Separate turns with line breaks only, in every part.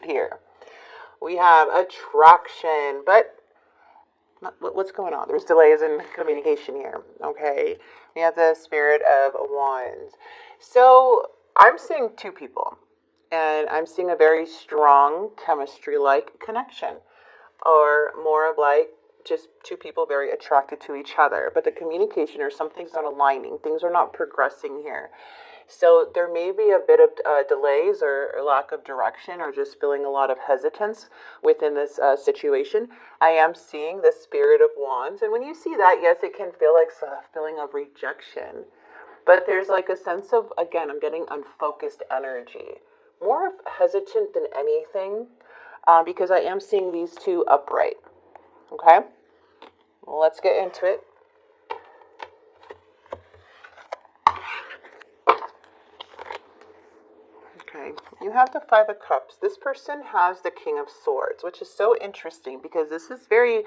here. We have attraction, but what's going on? There's delays in communication here, okay? We have the Spirit of Wands. So I'm seeing two people, and I'm seeing a very strong chemistry-like connection, or more of like just two people very attracted to each other, but the communication or something's not aligning. Things are not progressing here. So there may be a bit of delays or lack of direction, or just feeling a lot of hesitance within this situation. I am seeing the Spirit of Wands, and when you see that, yes, it can feel like a feeling of rejection, but there's like a sense of, again, I'm getting unfocused energy, more hesitant than anything, because I am seeing these two upright. Okay, well, let's get into it. Okay, you have the Five of Cups. This person has the King of Swords, which is so interesting because this is very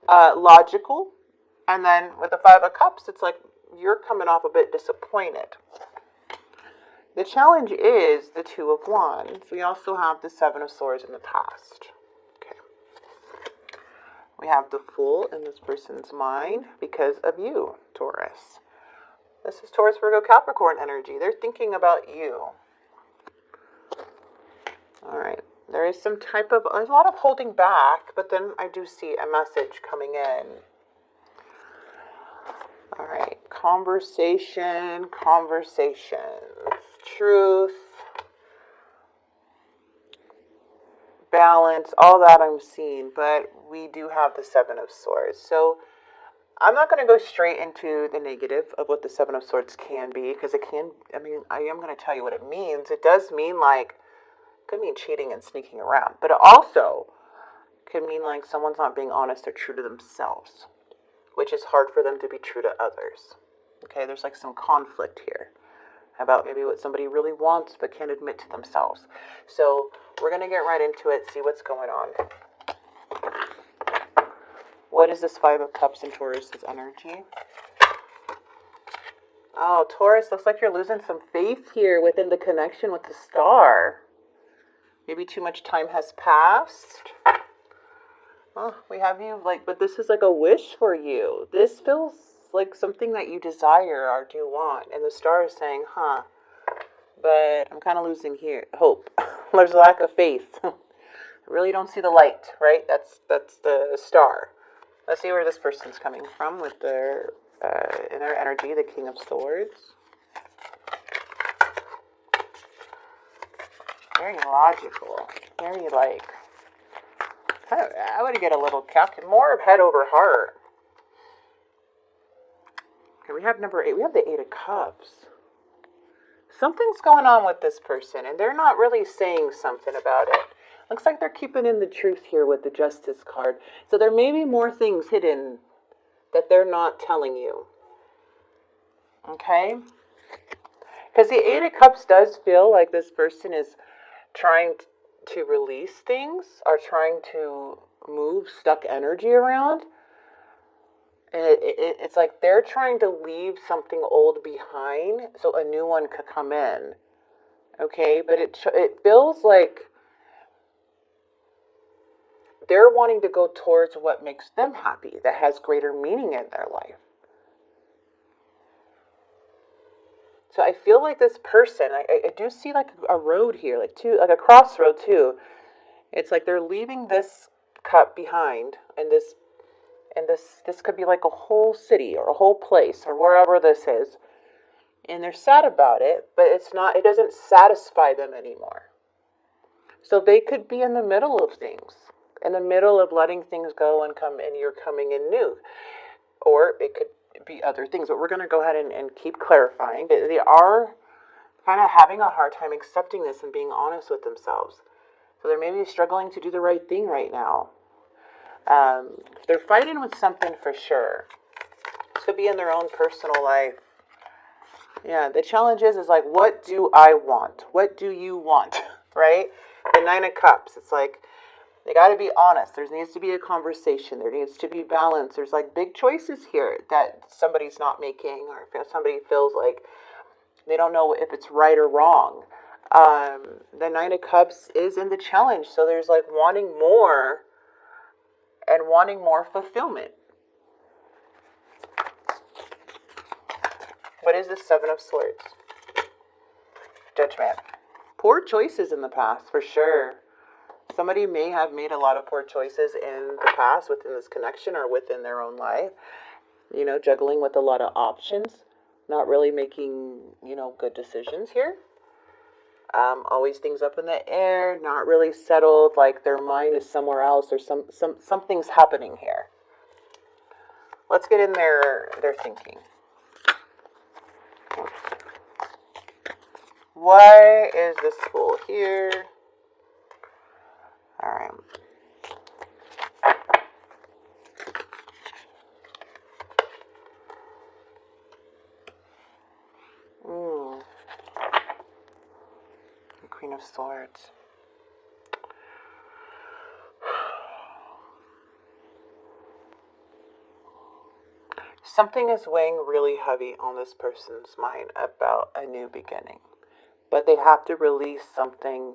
logical. And then with the Five of Cups, it's like you're coming off a bit disappointed. The challenge is the Two of Wands. We also have the Seven of Swords in the past. Okay. We have the Fool in this person's mind because of you, Taurus. This is Taurus, Virgo, Capricorn energy. They're thinking about you. All right. There is some type of, there's a lot of holding back, but then I do see a message coming in. All right. Conversations, truth, balance, all that I'm seeing, but we do have the Seven of Swords. So I'm not going to go straight into the negative of what the Seven of Swords can be, because it can, I am going to tell you what it means. It does mean like, could mean cheating and sneaking around, but it also could mean like someone's not being honest or true to themselves, which is hard for them to be true to others. Okay, there's like some conflict here about maybe what somebody really wants but can't admit to themselves. So we're going to get right into it, see what's going on. What is this Five of Cups in Taurus's energy? Oh, Taurus, looks like you're losing some faith here within the connection with the Star. Maybe too much time has passed. Oh, we have you like, but this is like a wish for you. This feels like something that you desire or do want. And the Star is saying, but I'm kind of losing here hope. There's a lack of faith. I really don't see the light, right? That's the Star. Let's see where this person's coming from with their inner energy, the King of Swords. Very logical. Very like, I would get a little more of head over heart. Okay, we have number 8. We have the 8 of Cups. Something's going on with this person, and they're not really saying something about it. Looks like they're keeping in the truth here with the Justice card. So there may be more things hidden that they're not telling you. Okay? Because the 8 of Cups does feel like this person is trying to release things, or trying to move stuck energy around. And it's like they're trying to leave something old behind so a new one could come in. Okay, but it feels like they're wanting to go towards what makes them happy, that has greater meaning in their life. So I feel like this person, I do see like a road here, like a crossroad too. It's like they're leaving this cup behind, and this could be like a whole city or a whole place or wherever this is. And they're sad about it, but it doesn't satisfy them anymore. So they could be in the middle of things, in the middle of letting things go and you're coming in new. Or it could be other things, but we're going to go ahead and keep clarifying. They are kind of having a hard time accepting this and being honest with themselves. So they're maybe struggling to do the right thing right now. They're fighting with something for sure. This could be in their own personal life. Yeah, the challenge is like, what do I want? What do you want? Right? The 9 of Cups. It's like, they got to be honest. There needs to be a conversation. There needs to be balance. There's like big choices here that somebody's not making, or if somebody feels like they don't know if it's right or wrong. The Nine of Cups is in the challenge. So there's like wanting more and wanting more fulfillment. What is the Seven of Swords? Judgment. Poor choices in the past, for sure. Somebody may have made a lot of poor choices in the past within this connection or within their own life. You know, juggling with a lot of options. Not really making, you know, good decisions here. Always things up in the air, not really settled, like their mind is somewhere else, or something's happening here. Let's get in their thinking. Why is this Fool here? All right. The Queen of Swords. Something is weighing really heavy on this person's mind about a new beginning. But they have to release something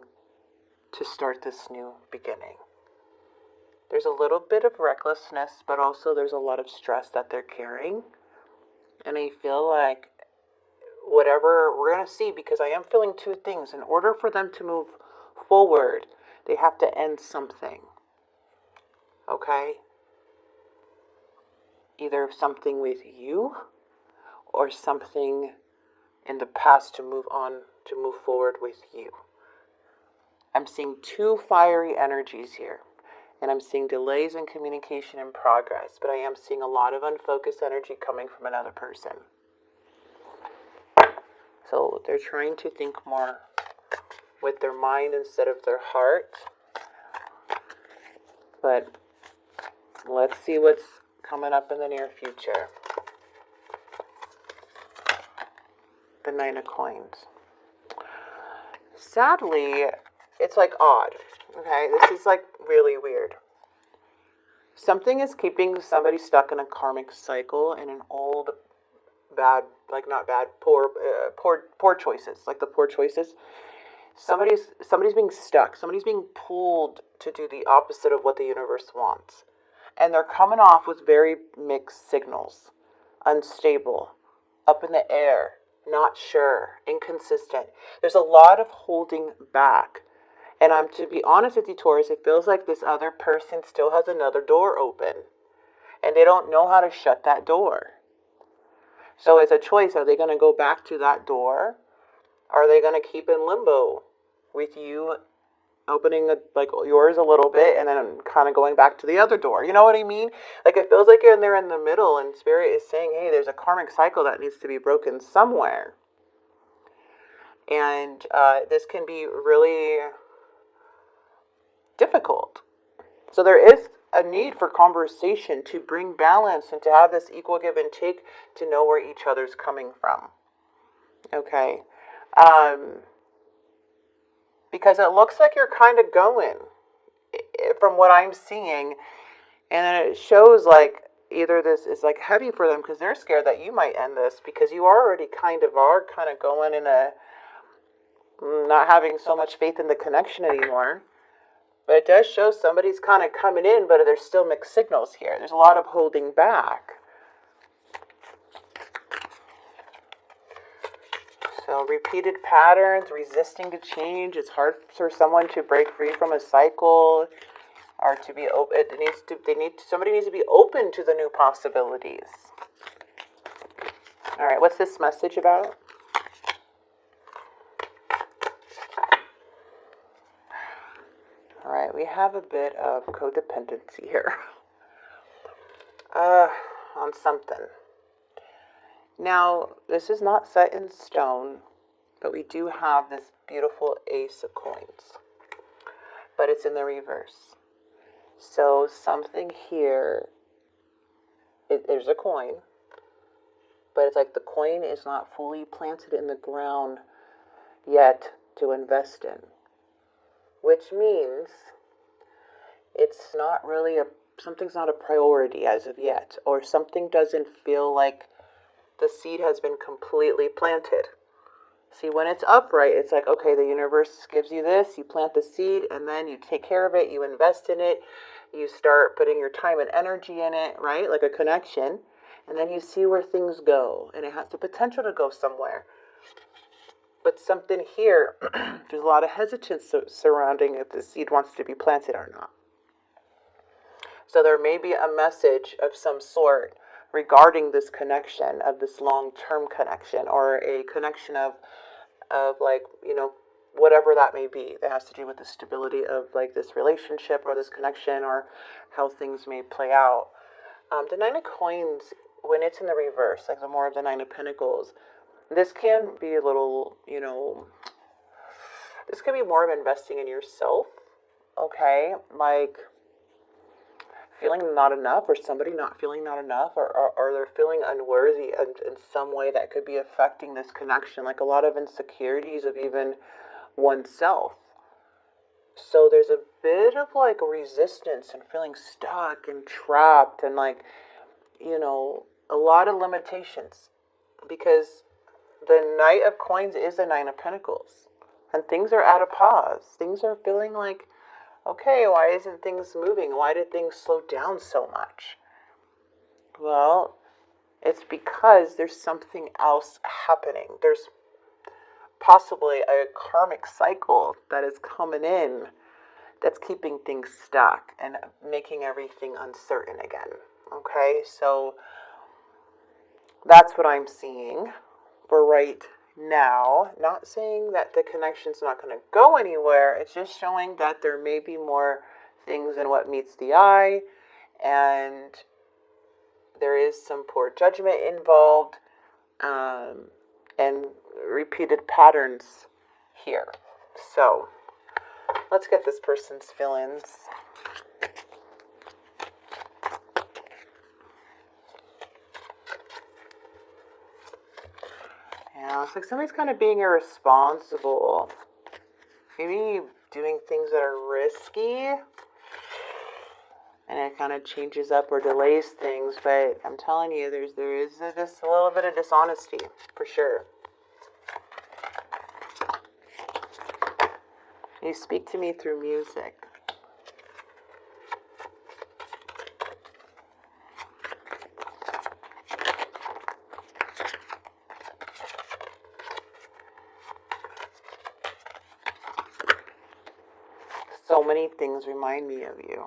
to start this new beginning. There's a little bit of recklessness, but also there's a lot of stress that they're carrying. And I feel like whatever we're going to see, because I am feeling two things. In order for them to move forward, they have to end something. Okay? Either something with you or something in the past to move on, to move forward with you. I'm seeing two fiery energies here. And I'm seeing delays in communication and progress. But I am seeing a lot of unfocused energy coming from another person. So they're trying to think more with their mind instead of their heart. But let's see what's coming up in the near future. The Nine of Coins. Sadly, it's like odd. Okay, this is like really weird. Something is keeping somebody stuck in a karmic cycle in an old, bad, like not bad, poor choices. Like the poor choices. Somebody's being stuck. Somebody's being pulled to do the opposite of what the universe wants. And they're coming off with very mixed signals. Unstable. Up in the air. Not sure. Inconsistent. There's a lot of holding back. And to be honest with you, Taurus, it feels like this other person still has another door open. And they don't know how to shut that door. So it's a choice. Are they going to go back to that door? Are they going to keep in limbo with you opening like yours a little bit and then kind of going back to the other door? You know what I mean? Like it feels like they're in the middle and Spirit is saying, hey, there's a karmic cycle that needs to be broken somewhere. And this can be really difficult. So there is a need for conversation to bring balance and to have this equal give and take to know where each other's coming from. Okay. Because it looks like you're kind of going from what I'm seeing. And then it shows like either this is like heavy for them because they're scared that you might end this because you already kind of going in a not having so much faith in the connection anymore. But it does show somebody's kind of coming in, but there's still mixed signals here. There's a lot of holding back. So repeated patterns, resisting to change. It's hard for someone to break free from a cycle or to be open. Somebody needs to be open to the new possibilities. All right, what's this message about? All right, we have a bit of codependency here on something. Now, this is not set in stone, but we do have this beautiful Ace of Coins, but it's in the reverse. So something here, there's a coin, but it's like the coin is not fully planted in the ground yet to invest in. Which means it's not really something's not a priority as of yet, or something doesn't feel like the seed has been completely planted. See, when it's upright, it's like, okay, the universe gives you this, you plant the seed, and then you take care of it, you invest in it, you start putting your time and energy in it, right? Like a connection. And then you see where things go, and it has the potential to go somewhere. But something here, there's a lot of hesitance surrounding if the seed wants to be planted or not. So there may be a message of some sort regarding this connection, of this long-term connection, or a connection of like, whatever that may be, that has to do with the stability of like this relationship or this connection, or how things may play out. The Nine of Coins, when it's in the reverse, like the more of the Nine of Pentacles, this can be a little, this can be more of investing in yourself, okay? Like feeling not enough, or somebody not feeling not enough, or they're feeling unworthy in some way that could be affecting this connection, like a lot of insecurities of even oneself. So there's a bit of like resistance and feeling stuck and trapped, and like, a lot of limitations, because the Knight of Coins is the Nine of Pentacles, and things are at a pause. Things are feeling like, okay, why isn't things moving? Why did things slow down so much? Well, it's because there's something else happening. There's possibly a karmic cycle that is coming in that's keeping things stuck and making everything uncertain again. Okay, so that's what I'm seeing for right now. Not saying that the connection's not going to go anywhere. It's just showing that there may be more things than what meets the eye, and there is some poor judgment involved, and repeated patterns here. So let's get this person's feelings. Yeah, it's like somebody's kind of being irresponsible. Maybe doing things that are risky, and it kind of changes up or delays things. But I'm telling you, there is just a little bit of dishonesty, for sure. You speak to me through music. So many things remind me of you.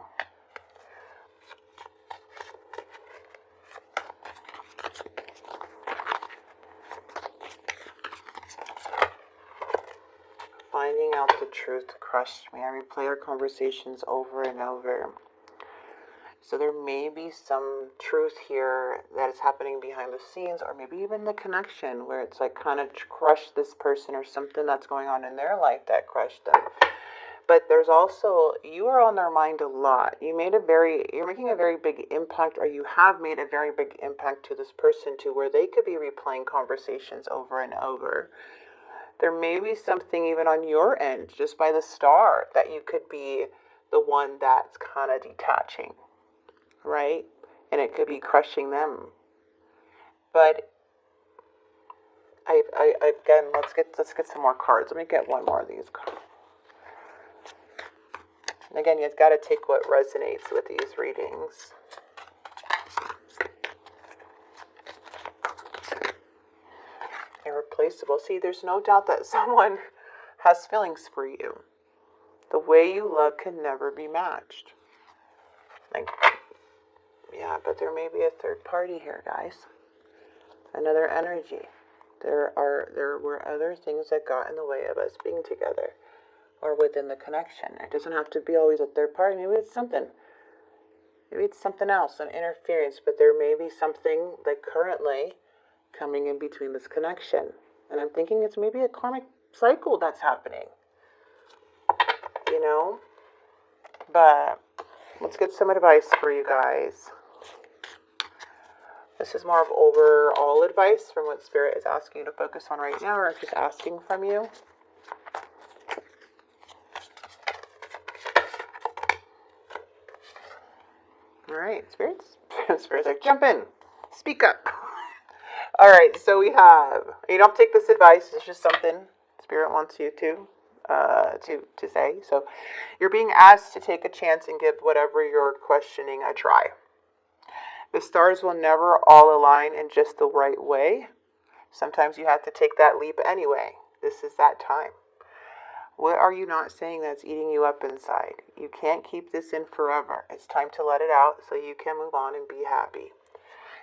Finding out the truth crushed me. I replay our conversations over and over. So there may be some truth here that is happening behind the scenes, or maybe even the connection where it's like kind of crushed this person, or something that's going on in their life that crushed them. But there's also, you are on their mind a lot. You're making a very big impact, or you have made a very big impact to this person, to where they could be replaying conversations over and over. There may be something even on your end, just by the star, that you could be the one that's kind of detaching, right? And it could be crushing them. But again, let's get some more cards. Let me get one more of these cards. And again, you've got to take what resonates with these readings. Irreplaceable. See, there's no doubt that someone has feelings for you. The way you love can never be matched. Like, yeah, but there may be a third party here, guys. Another energy. There were other things that got in the way of us being together, or within the connection. It doesn't have to be always a third party. Maybe it's something. Maybe it's something else, an interference. But there may be something like currently coming in between this connection. And I'm thinking it's maybe a karmic cycle that's happening. But let's get some advice for you guys. This is more of overall advice from what Spirit is asking you to focus on right now, or just asking from you. All right, Spirits. Spirit's like, jump in. Speak up. All right, so we have, you don't take this advice, it's just something Spirit wants you to say. So you're being asked to take a chance and give whatever you're questioning a try. The stars will never all align in just the right way. Sometimes you have to take that leap anyway. This is that time. What are you not saying that's eating you up inside? You can't keep this in forever. It's time to let it out so you can move on and be happy.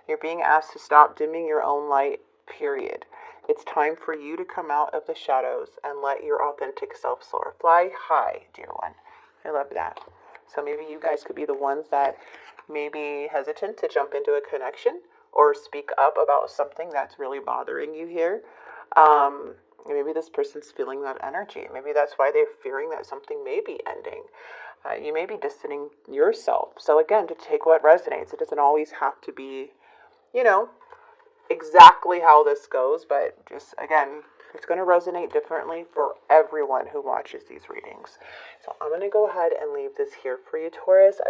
You're being asked to stop dimming your own light, period. It's time for you to come out of the shadows and let your authentic self soar. Fly high, dear one. I love that. So maybe you guys could be the ones that may be hesitant to jump into a connection or speak up about something that's really bothering you here. Maybe this person's feeling that energy. Maybe that's why they're fearing that something may be ending. You may be distancing yourself. So again, to take what resonates. It doesn't always have to be, exactly how this goes, but just, again, it's going to resonate differently for everyone who watches these readings. So I'm going to go ahead and leave this here for you, Taurus.